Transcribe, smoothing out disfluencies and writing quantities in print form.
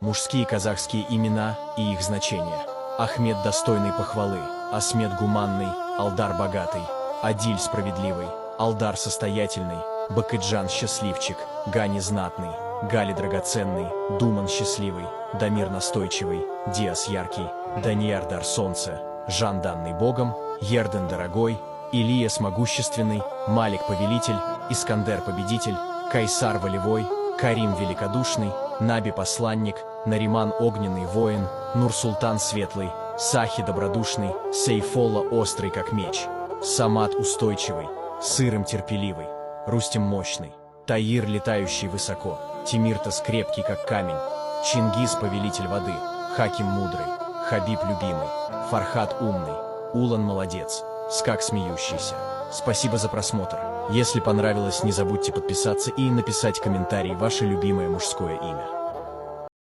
Мужские казахские имена и их значения. Ахмед достойный похвалы, Асмет гуманный, Алдар богатый, Адиль справедливый, Алдар состоятельный, Бакыджан счастливчик, Гани знатный, Гали драгоценный, Думан счастливый, Дамир настойчивый, Диас яркий, Данияр дар солнце, Жан данный богом, Ерден дорогой, Илияс могущественный, Малик повелитель, Искандер победитель, Кайсар волевой, Карим великодушный, Наби посланник, Нариман огненный воин, Нур-Султан светлый, Сахи добродушный, Сейфолла острый как меч, Самат устойчивый, Сырым терпеливый, Рустем мощный, Таир летающий высоко, Тимиртас крепкий как камень, Чингис повелитель воды, Хаким мудрый, Хабиб любимый, Фархат умный, Улан молодец, Скак смеющийся. Спасибо за просмотр. Если понравилось, не забудьте подписаться и написать комментарий ваше любимое мужское имя.